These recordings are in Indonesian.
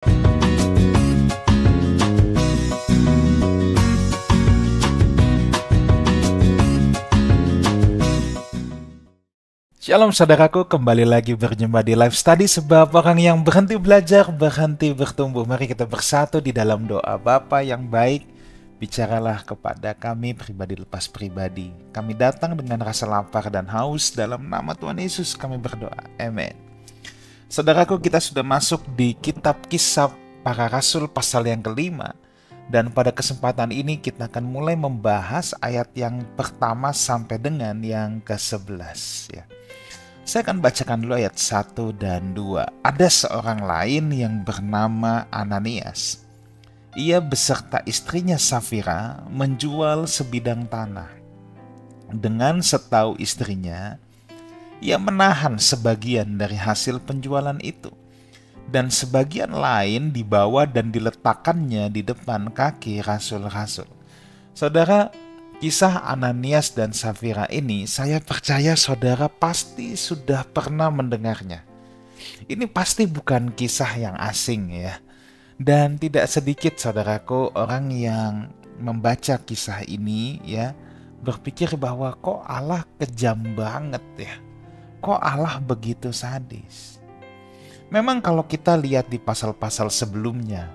Shalom saudaraku, kembali lagi berjumpa di Live Study, sebab orang yang berhenti belajar, berhenti bertumbuh. Mari kita bersatu di dalam doa. Bapa yang baik, bicaralah kepada kami pribadi lepas pribadi. Kami datang dengan rasa lapar dan haus, dalam nama Tuhan Yesus kami berdoa. Amin. Saudaraku, kita sudah masuk di kitab Kisah Para Rasul pasal yang kelima. Dan pada kesempatan ini kita akan mulai membahas ayat yang pertama sampai dengan yang ke-11 ya. Saya akan bacakan dulu ayat 1 dan 2. Ada seorang lain yang bernama Ananias. Ia beserta istrinya Safira menjual sebidang tanah. Dengan setahu istrinya, ia menahan sebagian dari hasil penjualan itu, dan sebagian lain dibawa dan diletakkannya di depan kaki rasul-rasul. Saudara, kisah Ananias dan Safira ini saya percaya saudara pasti sudah pernah mendengarnya. Ini pasti bukan kisah yang asing ya. Dan tidak sedikit saudaraku orang yang membaca kisah ini ya berpikir bahwa kok Allah kejam banget ya. Kok Allah begitu sadis. Memang kalau kita lihat di pasal-pasal sebelumnya,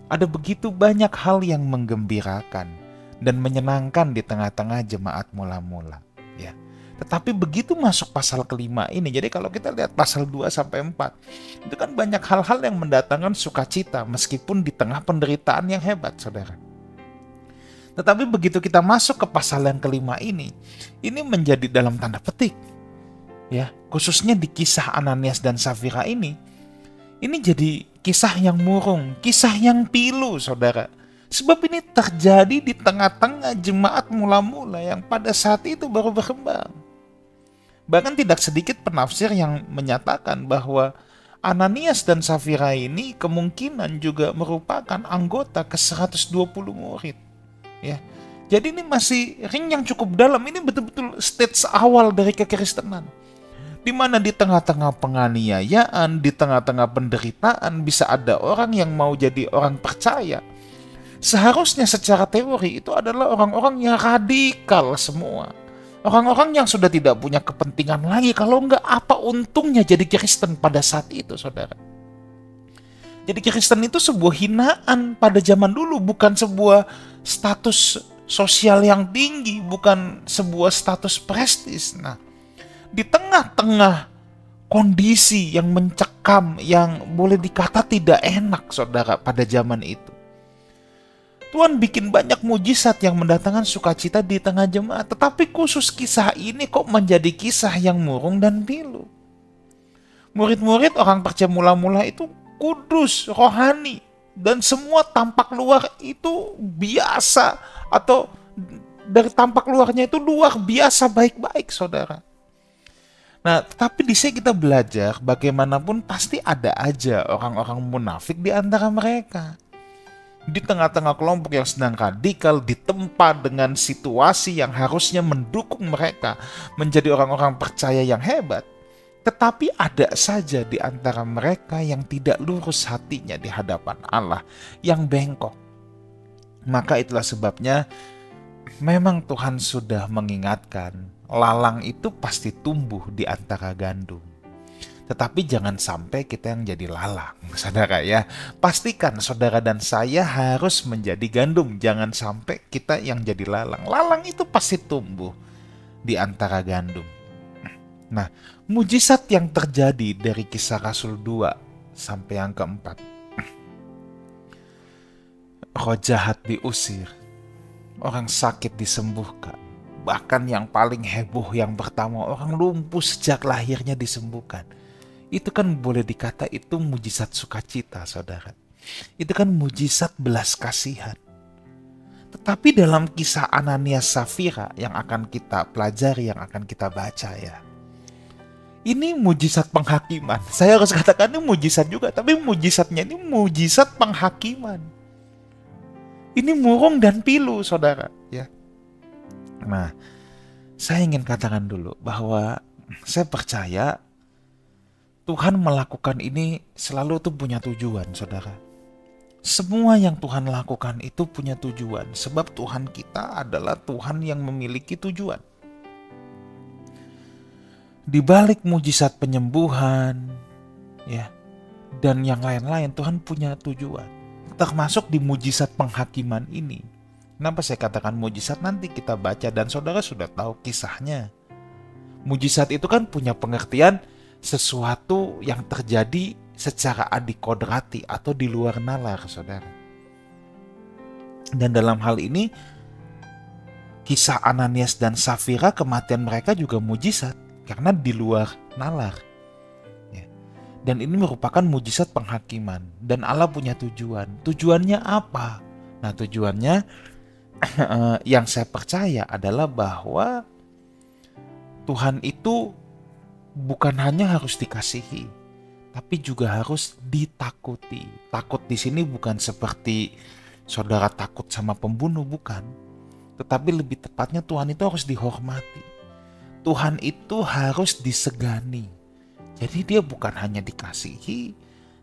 ada begitu banyak hal yang menggembirakan dan menyenangkan di tengah-tengah jemaat mula-mula ya. Tetapi begitu masuk pasal kelima ini, jadi kalau kita lihat pasal 2 sampai 4, itu kan banyak hal-hal yang mendatangkan sukacita meskipun di tengah penderitaan yang hebat, saudara. Tetapi begitu kita masuk ke pasal yang kelima ini menjadi dalam tanda petik ya, khususnya di kisah Ananias dan Safira ini jadi kisah yang murung, kisah yang pilu, saudara. Sebab ini terjadi di tengah-tengah jemaat mula-mula yang pada saat itu baru berkembang. Bahkan tidak sedikit penafsir yang menyatakan bahwa Ananias dan Safira ini kemungkinan juga merupakan anggota ke-120 murid. Ya. Jadi ini masih ring yang cukup dalam, ini betul-betul stage awal dari kekristenan. Di mana di tengah-tengah penganiayaan, di tengah-tengah penderitaan bisa ada orang yang mau jadi orang percaya. Seharusnya secara teori itu adalah orang-orang yang radikal semua. Orang-orang yang sudah tidak punya kepentingan lagi. Kalau enggak, apa untungnya jadi Kristen pada saat itu, saudara? Jadi Kristen itu sebuah hinaan pada zaman dulu. Bukan sebuah status sosial yang tinggi. Bukan sebuah status prestis. Nah, di tengah-tengah kondisi yang mencekam, yang boleh dikata tidak enak, saudara, pada zaman itu, Tuhan bikin banyak mujizat yang mendatangkan sukacita di tengah jemaat. Tetapi khusus kisah ini kok menjadi kisah yang murung dan pilu. Murid-murid orang percaya mula-mula itu kudus, rohani. Dan semua tampak luar itu biasa. Atau dari tampak luarnya itu luar biasa baik-baik, saudara. Nah, tetapi di sini kita belajar bagaimanapun pasti ada aja orang-orang munafik di antara mereka. Di tengah-tengah kelompok yang sedang radikal, ditempa dengan situasi yang harusnya mendukung mereka menjadi orang-orang percaya yang hebat. Tetapi ada saja di antara mereka yang tidak lurus hatinya di hadapan Allah, yang bengkok. Maka itulah sebabnya memang Tuhan sudah mengingatkan, lalang itu pasti tumbuh di antara gandum. Tetapi jangan sampai kita yang jadi lalang, saudara ya. Pastikan saudara dan saya harus menjadi gandum. Jangan sampai kita yang jadi lalang. Lalang itu pasti tumbuh di antara gandum. Nah, mujizat yang terjadi dari kisah Rasul 2 sampai yang keempat. Roh jahat diusir. Orang sakit disembuhkan. Bahkan yang paling heboh yang pertama, orang lumpuh sejak lahirnya disembuhkan. Itu kan boleh dikata itu mujizat sukacita, saudara. Itu kan mujizat belas kasihan. Tetapi dalam kisah Ananias Safira yang akan kita pelajari, yang akan kita baca ya, ini mujizat penghakiman. Saya harus katakan ini mujizat juga, tapi mujizatnya ini mujizat penghakiman. Ini murung dan pilu, saudara. Ya. Nah, saya ingin katakan dulu bahwa saya percaya Tuhan melakukan ini selalu tuh punya tujuan, saudara. Semua yang Tuhan lakukan itu punya tujuan, sebab Tuhan kita adalah Tuhan yang memiliki tujuan. Di balik mujizat penyembuhan, ya, dan yang lain-lain, Tuhan punya tujuan. Termasuk di mujizat penghakiman ini. Kenapa saya katakan mujizat? Nanti kita baca dan saudara sudah tahu kisahnya. Mujizat itu kan punya pengertian sesuatu yang terjadi secara adikodrati atau di luar nalar, saudara. Dan dalam hal ini, kisah Ananias dan Safira, kematian mereka juga mujizat karena di luar nalar. Ya. Dan ini merupakan mujizat penghakiman. Dan Allah punya tujuan. Tujuannya apa? Nah, tujuannya yang saya percaya adalah bahwa Tuhan itu bukan hanya harus dikasihi, tapi juga harus ditakuti. Takut di sini bukan seperti saudara takut sama pembunuh, bukan. Tetapi lebih tepatnya Tuhan itu harus dihormati. Tuhan itu harus disegani. Jadi dia bukan hanya dikasihi,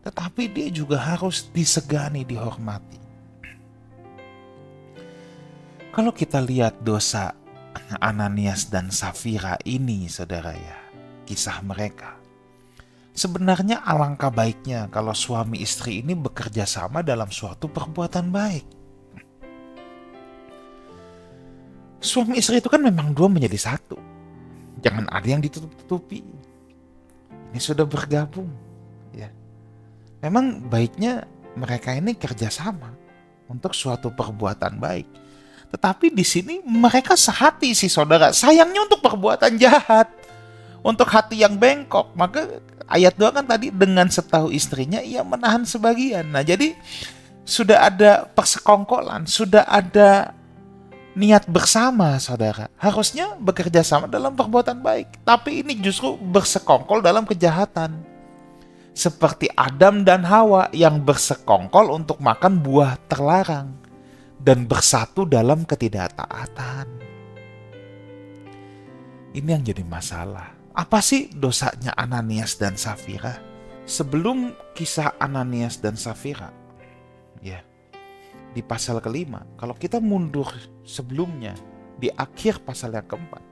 tetapi dia juga harus disegani, dihormati. Kalau kita lihat dosa Ananias dan Safira ini, saudara ya, kisah mereka. Sebenarnya alangkah baiknya kalau suami istri ini bekerja sama dalam suatu perbuatan baik. Suami istri itu kan memang dua menjadi satu. Jangan ada yang ditutup-tutupi. Ini sudah bergabung, ya. Memang baiknya mereka ini kerjasama untuk suatu perbuatan baik. Tetapi di sini mereka sehati sih, saudara. Sayangnya untuk perbuatan jahat, untuk hati yang bengkok. Maka ayat 2 kan tadi, dengan setahu istrinya ia menahan sebagian. Nah, jadi sudah ada persekongkolan, sudah ada niat bersama, saudara. Harusnya bekerja sama dalam perbuatan baik. Tapi ini justru bersekongkol dalam kejahatan. Seperti Adam dan Hawa yang bersekongkol untuk makan buah terlarang dan bersatu dalam ketidaktaatan. Ini yang jadi masalah. Apa sih dosanya Ananias dan Safira? Sebelum kisah Ananias dan Safira, ya, di pasal kelima, kalau kita mundur sebelumnya, di akhir pasal yang keempat,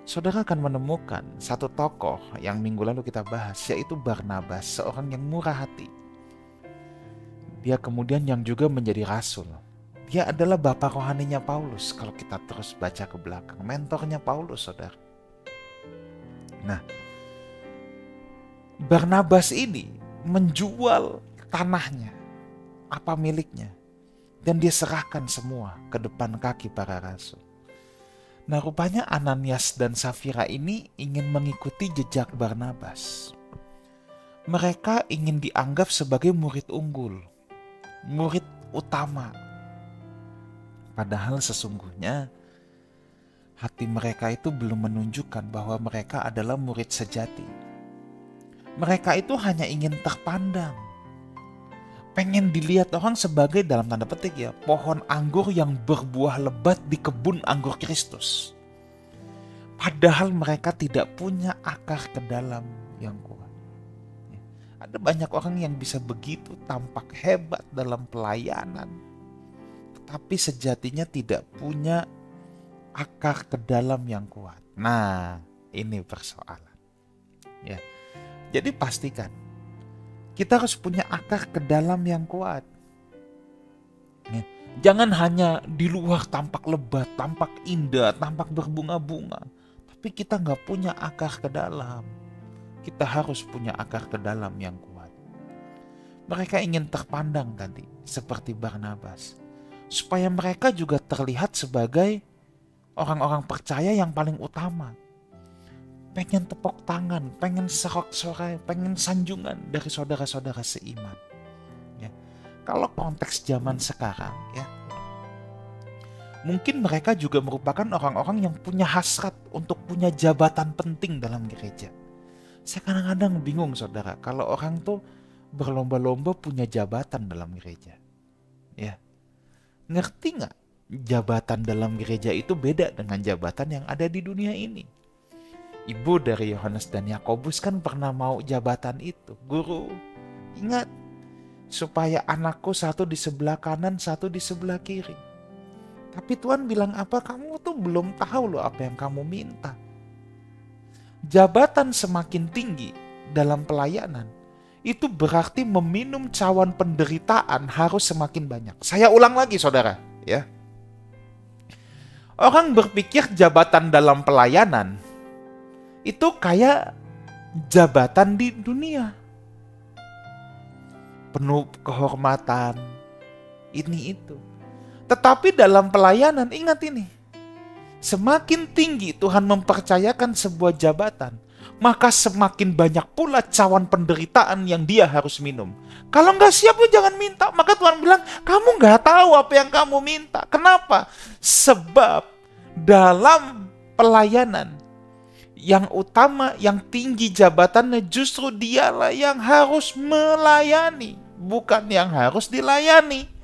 saudara akan menemukan satu tokoh yang minggu lalu kita bahas, yaitu Barnabas, seorang yang murah hati. Dia kemudian yang juga menjadi rasul. Dia adalah bapak rohaninya Paulus kalau kita terus baca ke belakang. Mentornya Paulus, saudara. Nah, Barnabas ini menjual tanahnya, apa miliknya, dan dia serahkan semua ke depan kaki para rasul. Nah, rupanya Ananias dan Safira ini ingin mengikuti jejak Barnabas. Mereka ingin dianggap sebagai murid unggul, murid utama. Padahal sesungguhnya hati mereka itu belum menunjukkan bahwa mereka adalah murid sejati. Mereka itu hanya ingin terpandang, pengen dilihat orang sebagai, dalam tanda petik ya, pohon anggur yang berbuah lebat di kebun anggur Kristus. Padahal mereka tidak punya akar ke dalam yang kuat. Ada banyak orang yang bisa begitu tampak hebat dalam pelayanan, tapi sejatinya tidak punya akar ke dalam yang kuat. Nah, ini persoalan. Ya. Jadi pastikan kita harus punya akar ke dalam yang kuat. Ya. Jangan hanya di luar tampak lebat, tampak indah, tampak berbunga-bunga, tapi kita nggak punya akar ke dalam. Kita harus punya akar ke dalam yang kuat. Mereka ingin terpandang tadi, seperti Barnabas, supaya mereka juga terlihat sebagai orang-orang percaya yang paling utama. Pengen tepuk tangan, pengen sorak-sorai, pengen sanjungan dari saudara-saudara seiman. Ya. Kalau konteks zaman sekarang, ya, mungkin mereka juga merupakan orang-orang yang punya hasrat untuk punya jabatan penting dalam gereja. Saya kadang-kadang bingung, saudara, kalau orang tuh berlomba-lomba punya jabatan dalam gereja. Ya. Ngerti nggak? Jabatan dalam gereja itu beda dengan jabatan yang ada di dunia ini. Ibu dari Yohanes dan Yakobus kan pernah mau jabatan itu. Guru, ingat, supaya anakku satu di sebelah kanan, satu di sebelah kiri. Tapi Tuhan bilang apa? Kamu tuh belum tahu loh apa yang kamu minta. Jabatan semakin tinggi dalam pelayanan, itu berarti meminum cawan penderitaan harus semakin banyak. Saya ulang lagi saudara, ya. Orang berpikir jabatan dalam pelayanan itu kayak jabatan di dunia. Penuh kehormatan, ini itu. Tetapi dalam pelayanan, ingat ini, semakin tinggi Tuhan mempercayakan sebuah jabatan, maka semakin banyak pula cawan penderitaan yang dia harus minum. Kalau nggak siap, lu jangan minta. Maka Tuhan bilang, kamu nggak tahu apa yang kamu minta. Kenapa? Sebab dalam pelayanan, yang utama, yang tinggi jabatannya justru dialah yang harus melayani, bukan yang harus dilayani.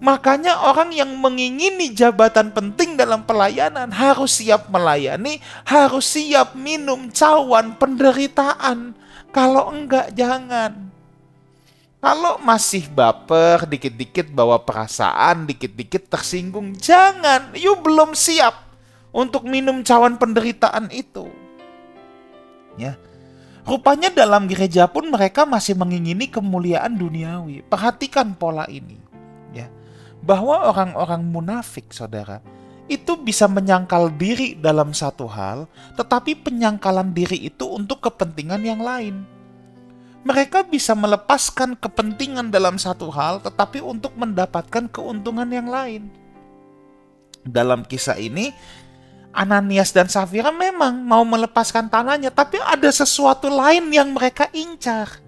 Makanya orang yang mengingini jabatan penting dalam pelayanan harus siap melayani, harus siap minum cawan penderitaan. Kalau enggak, jangan. Kalau masih baper, dikit-dikit bawa perasaan, dikit-dikit tersinggung, jangan. You belum siap untuk minum cawan penderitaan itu. Ya. Rupanya dalam gereja pun mereka masih mengingini kemuliaan duniawi. Perhatikan pola ini. Ya. Bahwa orang-orang munafik, saudara, itu bisa menyangkal diri dalam satu hal, tetapi penyangkalan diri itu untuk kepentingan yang lain. Mereka bisa melepaskan kepentingan dalam satu hal, tetapi untuk mendapatkan keuntungan yang lain. Dalam kisah ini, Ananias dan Safira memang mau melepaskan tanahnya, tapi ada sesuatu lain yang mereka incar.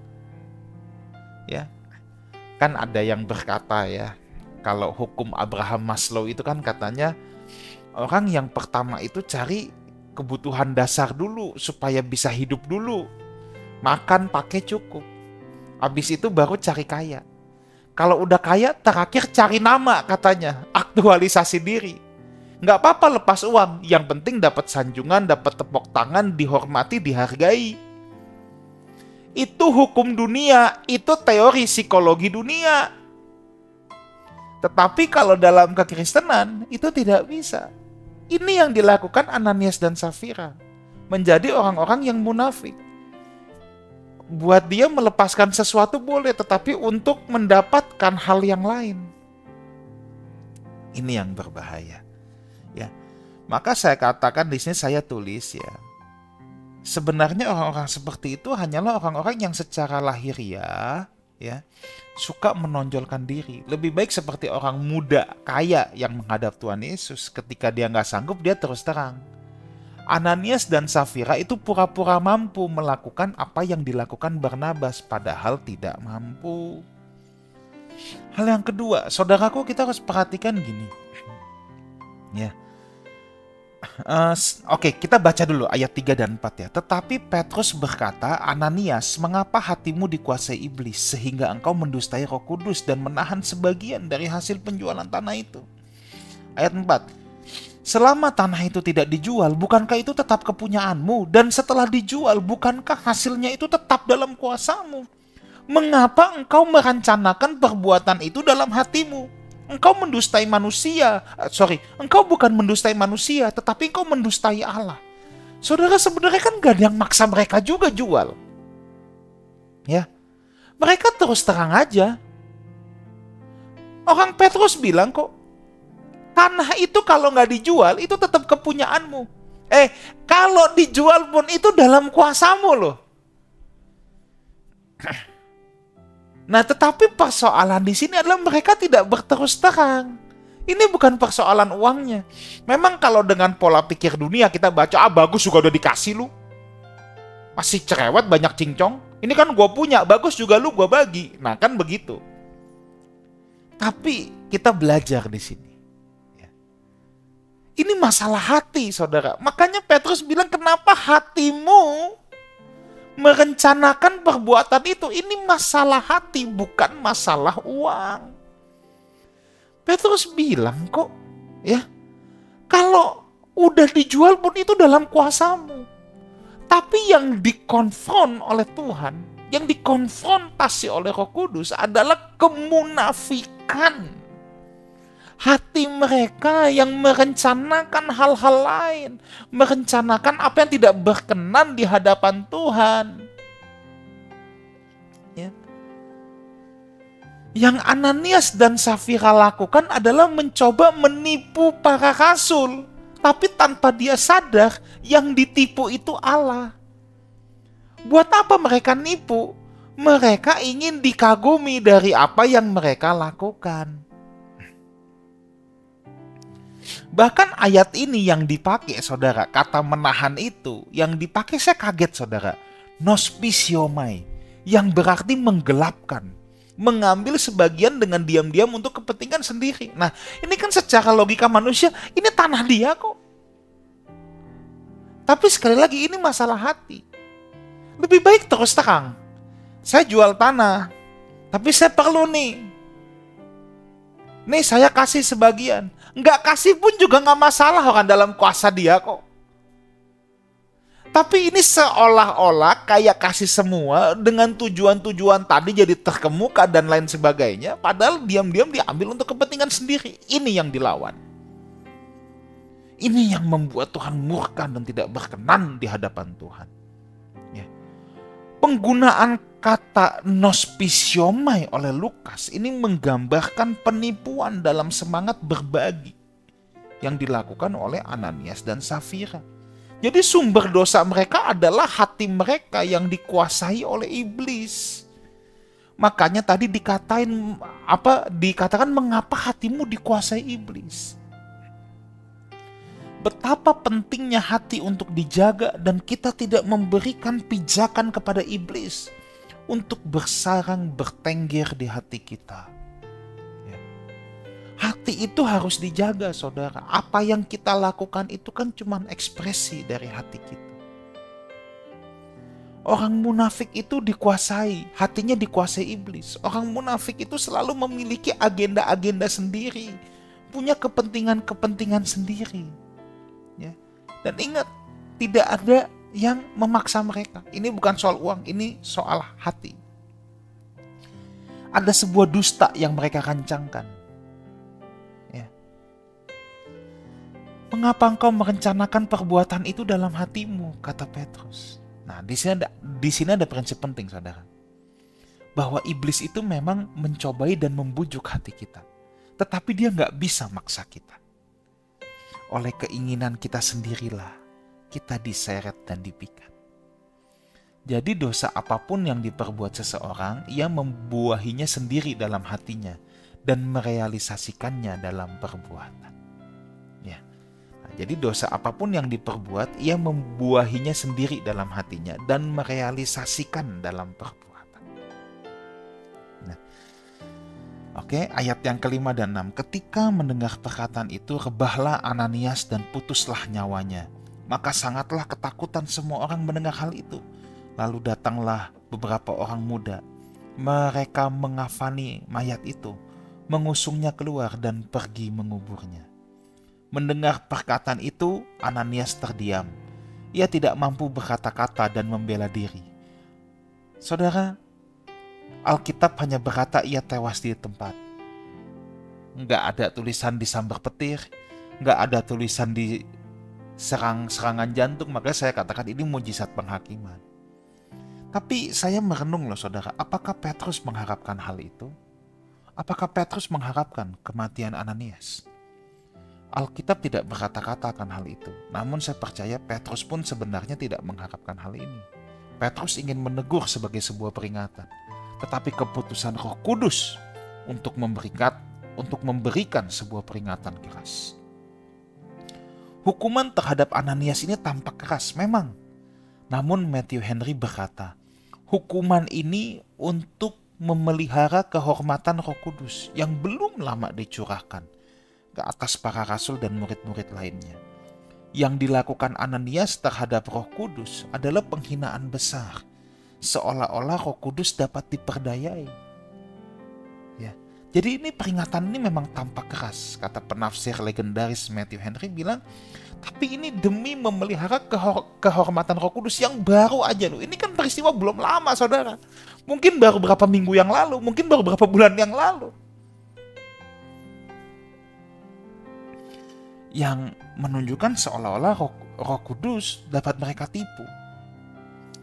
Ya. Kan ada yang berkata ya, kalau hukum Abraham Maslow itu kan katanya orang yang pertama itu cari kebutuhan dasar dulu supaya bisa hidup dulu. Makan pakai cukup. Habis itu baru cari kaya. Kalau udah kaya terakhir cari nama katanya, aktualisasi diri. Nggak apa-apa lepas uang, yang penting dapat sanjungan, dapat tepuk tangan, dihormati, dihargai. Itu hukum dunia, itu teori psikologi dunia. Tetapi kalau dalam kekristenan, itu tidak bisa. Ini yang dilakukan Ananias dan Safira. Menjadi orang-orang yang munafik. Buat dia melepaskan sesuatu boleh, tetapi untuk mendapatkan hal yang lain. Ini yang berbahaya. Ya, maka saya katakan di sini, saya tulis ya, sebenarnya orang-orang seperti itu hanyalah orang-orang yang secara lahiriah ya suka menonjolkan diri. Lebih baik seperti orang muda kaya yang menghadap Tuhan Yesus, ketika dia nggak sanggup dia terus terang. Ananias dan Safira itu pura-pura mampu melakukan apa yang dilakukan Barnabas, padahal tidak mampu. Hal yang kedua, saudaraku, kita harus perhatikan gini. Ya. Oke, kita baca dulu ayat 3 dan 4 ya. Tetapi Petrus berkata, Ananias, mengapa hatimu dikuasai iblis sehingga engkau mendustai Roh Kudus dan menahan sebagian dari hasil penjualan tanah itu? Ayat 4. Selama tanah itu tidak dijual, bukankah itu tetap kepunyaanmu? Dan setelah dijual, bukankah hasilnya itu tetap dalam kuasamu? Mengapa engkau merencanakan perbuatan itu dalam hatimu? Engkau mendustai manusia. Engkau bukan mendustai manusia, tetapi engkau mendustai Allah. Saudara, sebenarnya kan gak ada yang maksa mereka juga jual. Ya, mereka terus terang aja. Orang Petrus bilang kok, tanah itu kalau nggak dijual, itu tetap kepunyaanmu. Kalau dijual pun itu dalam kuasamu loh. Nah, tetapi persoalan di sini adalah mereka tidak berterus terang. Ini bukan persoalan uangnya. Memang kalau dengan pola pikir dunia kita baca, bagus juga udah dikasih lu. Masih cerewet banyak cincong. Ini kan gue punya, bagus juga lu gue bagi. Nah kan begitu. Tapi kita belajar di sini. Ini masalah hati, saudara. Makanya Petrus bilang, kenapa hatimu merencanakan perbuatan itu? Ini masalah hati, bukan masalah uang. Petrus bilang kok, ya, kalau udah dijual pun itu dalam kuasamu. Tapi yang dikonfront oleh Tuhan, yang dikonfrontasi oleh Roh Kudus adalah kemunafikan hati mereka yang merencanakan hal-hal lain, merencanakan apa yang tidak berkenan di hadapan Tuhan. Ya. Yang Ananias dan Safira lakukan adalah mencoba menipu para rasul, tapi tanpa dia sadar yang ditipu itu Allah. Buat apa mereka nipu? Mereka ingin dikagumi dari apa yang mereka lakukan. Bahkan ayat ini yang dipakai, saudara, kata menahan itu, yang dipakai saya kaget, saudara. Nospisiomai, yang berarti menggelapkan. Mengambil sebagian dengan diam-diam untuk kepentingan sendiri. Nah, ini kan secara logika manusia, ini tanah dia kok. Tapi sekali lagi ini masalah hati. Lebih baik terus terang, saya jual tanah, tapi saya perlu nih saya kasih sebagian. Nggak kasih pun juga nggak masalah, orang dalam kuasa dia kok. Tapi ini seolah-olah kayak kasih semua dengan tujuan-tujuan tadi jadi terkemuka dan lain sebagainya. Padahal diam-diam diambil untuk kepentingan sendiri. Ini yang dilawan. Ini yang membuat Tuhan murka dan tidak berkenan di hadapan Tuhan. Ya. Penggunaan kata nospisiomai oleh Lukas ini menggambarkan penipuan dalam semangat berbagi yang dilakukan oleh Ananias dan Safira. Jadi sumber dosa mereka adalah hati mereka yang dikuasai oleh iblis. Makanya tadi dikatakan mengapa hatimu dikuasai iblis. Betapa pentingnya hati untuk dijaga dan kita tidak memberikan pijakan kepada iblis untuk bersarang bertengger di hati kita. Ya. Hati itu harus dijaga, saudara. Apa yang kita lakukan itu kan cuma ekspresi dari hati kita. Orang munafik itu dikuasai, hatinya dikuasai iblis. Orang munafik itu selalu memiliki agenda-agenda sendiri, punya kepentingan-kepentingan sendiri. Ya. Dan ingat, tidak ada yang memaksa mereka. Ini bukan soal uang, ini soal hati. Ada sebuah dusta yang mereka rancangkan. Ya. Mengapa engkau merencanakan perbuatan itu dalam hatimu, kata Petrus. Nah, di sini ada prinsip penting, saudara. Bahwa iblis itu memang mencobai dan membujuk hati kita. Tetapi dia nggak bisa maksa kita. Oleh keinginan kita sendirilah kita diseret dan dipikat. Jadi dosa apapun yang diperbuat seseorang, ia membuahinya sendiri dalam hatinya dan merealisasikannya dalam perbuatan. Ya. Nah, jadi dosa apapun yang diperbuat, ia membuahinya sendiri dalam hatinya dan merealisasikan dalam perbuatan. Oke, ayat yang kelima dan 6. Ketika mendengar perkataan itu, rebahlah Ananias dan putuslah nyawanya. Maka sangatlah ketakutan semua orang mendengar hal itu. Lalu datanglah beberapa orang muda. Mereka mengafani mayat itu, mengusungnya keluar dan pergi menguburnya. Mendengar perkataan itu, Ananias terdiam. Ia tidak mampu berkata-kata dan membela diri. Saudara, Alkitab hanya berkata ia tewas di tempat. Nggak ada tulisan disambar petir, nggak ada tulisan di serangan jantung, maka saya katakan ini mujizat penghakiman. Tapi saya merenung loh, saudara, apakah Petrus mengharapkan hal itu? Apakah Petrus mengharapkan kematian Ananias? Alkitab tidak berkata-kata akan hal itu. Namun saya percaya Petrus pun sebenarnya tidak mengharapkan hal ini. Petrus ingin menegur sebagai sebuah peringatan. Tetapi keputusan Roh Kudus untuk memberikan sebuah peringatan keras. Hukuman terhadap Ananias ini tampak keras memang. Namun Matthew Henry berkata, hukuman ini untuk memelihara kehormatan Roh Kudus yang belum lama dicurahkan ke atas para rasul dan murid-murid lainnya. Yang dilakukan Ananias terhadap Roh Kudus adalah penghinaan besar. Seolah-olah Roh Kudus dapat diperdayai. Ya. Jadi ini peringatan ini memang tampak keras. Kata penafsir legendaris Matthew Henry bilang, tapi ini demi memelihara kehormatan Roh Kudus yang baru aja loh. Ini kan peristiwa belum lama, saudara. Mungkin baru berapa minggu yang lalu, mungkin baru berapa bulan yang lalu. Yang menunjukkan seolah-olah Roh Kudus dapat mereka tipu.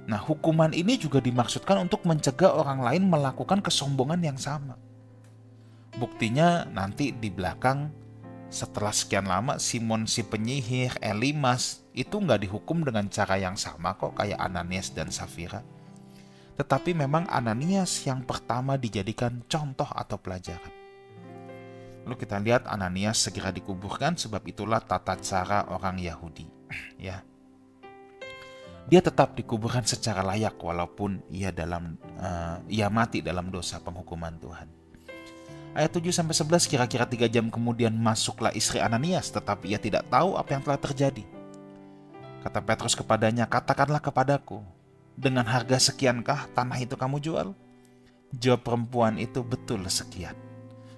Nah, hukuman ini juga dimaksudkan untuk mencegah orang lain melakukan kesombongan yang sama. Buktinya nanti di belakang, setelah sekian lama, Simon si penyihir, Elimas, itu nggak dihukum dengan cara yang sama kok kayak Ananias dan Safira. Tetapi memang Ananias yang pertama dijadikan contoh atau pelajaran. Lalu kita lihat Ananias segera dikuburkan, sebab itulah tata cara orang Yahudi. Ya, dia tetap dikuburkan secara layak walaupun ia mati dalam dosa penghukuman Tuhan. Ayat 7-11, kira-kira 3 jam kemudian masuklah istri Ananias, tetapi ia tidak tahu apa yang telah terjadi. Kata Petrus kepadanya, katakanlah kepadaku, dengan harga sekiankah tanah itu kamu jual? Jawab perempuan itu, betul sekian.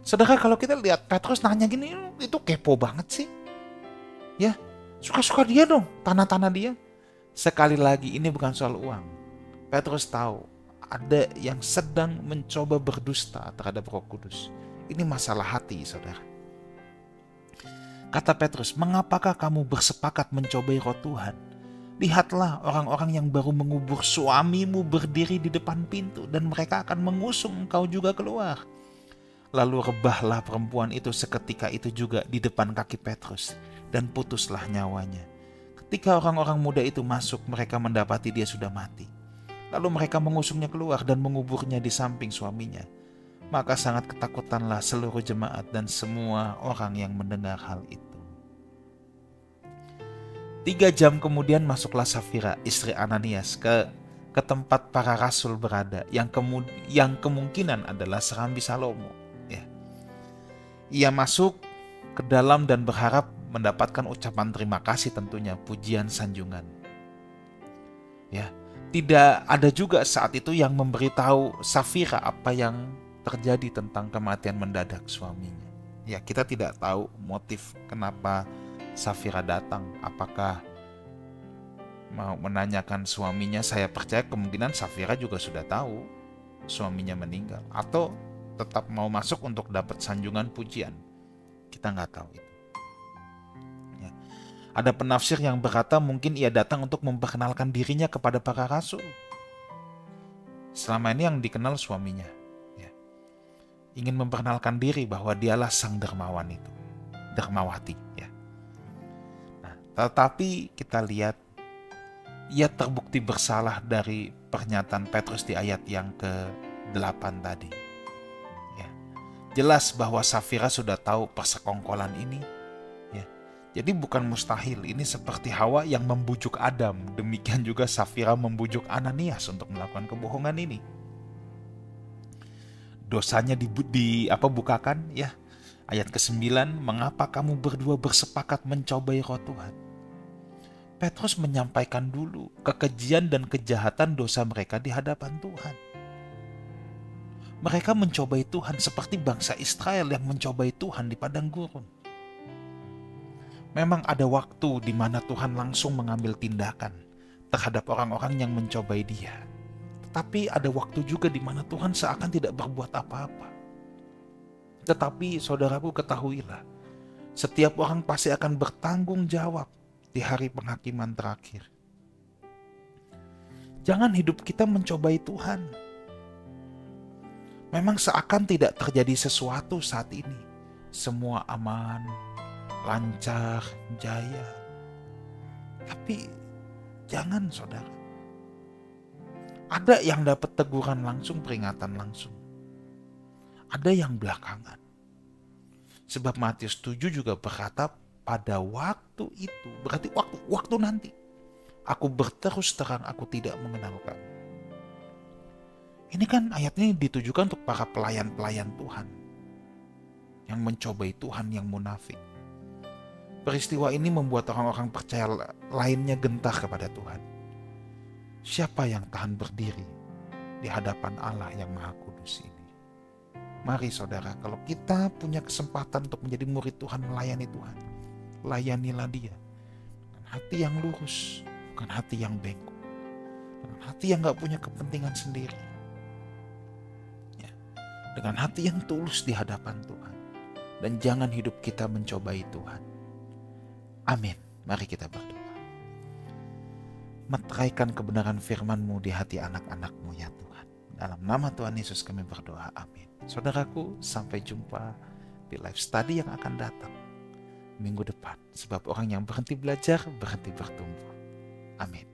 Saudara, kalau kita lihat Petrus nanya gini, itu kepo banget sih. Ya, suka-suka dia dong, tanah-tanah dia. Sekali lagi, ini bukan soal uang. Petrus tahu ada yang sedang mencoba berdusta terhadap Roh Kudus. Ini masalah hati, saudara. Kata Petrus, mengapakah kamu bersepakat mencobai Roh Tuhan? Lihatlah, orang-orang yang baru mengubur suamimu berdiri di depan pintu, dan mereka akan mengusung engkau juga keluar. Lalu rebahlah perempuan itu seketika itu juga di depan kaki Petrus, dan putuslah nyawanya. Ketika orang-orang muda itu masuk, mereka mendapati dia sudah mati. Lalu mereka mengusungnya keluar dan menguburnya di samping suaminya. Maka sangat ketakutanlah seluruh jemaat dan semua orang yang mendengar hal itu. 3 jam kemudian masuklah Safira, istri Ananias, ke tempat para rasul berada, yang kemungkinan adalah Serambi Salomo. Ya. Ia masuk ke dalam dan berharap mendapatkan ucapan terima kasih, tentunya pujian sanjungan. Ya. Tidak ada juga saat itu yang memberitahu Safira apa yang terjadi tentang kematian mendadak suaminya. Ya, kita tidak tahu motif kenapa Safira datang. Apakah mau menanyakan suaminya? Saya percaya kemungkinan Safira juga sudah tahu suaminya meninggal. Atau tetap mau masuk untuk dapat sanjungan pujian. Kita nggak tahu itu. Ya. Ada penafsir yang berkata mungkin ia datang untuk memperkenalkan dirinya kepada para rasul. Selama ini yang dikenal suaminya. Ingin memperkenalkan diri bahwa dialah sang dermawan itu, dermawati. Ya. Nah, tetapi kita lihat ia terbukti bersalah dari pernyataan Petrus di ayat yang ke-8 tadi. Ya. Jelas bahwa Safira sudah tahu persekongkolan ini. Ya. Jadi bukan mustahil, ini seperti Hawa yang membujuk Adam, demikian juga Safira membujuk Ananias untuk melakukan kebohongan ini. Dosanya bukakan, ya. Ayat ke-9, mengapa kamu berdua bersepakat mencobai Roh Tuhan? Petrus menyampaikan dulu kekejian dan kejahatan dosa mereka di hadapan Tuhan. Mereka mencobai Tuhan seperti bangsa Israel yang mencobai Tuhan di padang gurun. Memang ada waktu di mana Tuhan langsung mengambil tindakan terhadap orang-orang yang mencobai Dia. Tapi ada waktu juga di mana Tuhan seakan tidak berbuat apa-apa. Tetapi saudaraku, ketahuilah, setiap orang pasti akan bertanggung jawab di hari penghakiman terakhir. Jangan hidup kita mencobai Tuhan. Memang seakan tidak terjadi sesuatu saat ini. Semua aman, lancar, jaya. Tapi jangan, saudara. Ada yang dapat teguran langsung, peringatan langsung. Ada yang belakangan. Sebab Matius 7 juga berkata pada waktu itu, berarti waktu nanti. Aku berterus terang, aku tidak mengenal kamu. Ini kan ayat ini ditujukan untuk para pelayan-pelayan Tuhan. Yang mencobai Tuhan, yang munafik. Peristiwa ini membuat orang-orang percaya lainnya gentar kepada Tuhan. Siapa yang tahan berdiri di hadapan Allah yang Maha Kudus ini? Mari saudara, kalau kita punya kesempatan untuk menjadi murid Tuhan, melayani Tuhan, layanilah dia dengan hati yang lurus, bukan hati yang bengkok, dengan hati yang gak punya kepentingan sendiri, ya, dengan hati yang tulus di hadapan Tuhan. Dan jangan hidup kita mencobai Tuhan. Amin. Mari kita berdoa. Meteraikan kebenaran firman-Mu di hati anak-anak-Mu ya Tuhan. Dalam nama Tuhan Yesus kami berdoa, amin. Saudaraku, sampai jumpa di live study yang akan datang minggu depan. Sebab orang yang berhenti belajar, berhenti bertumbuh. Amin.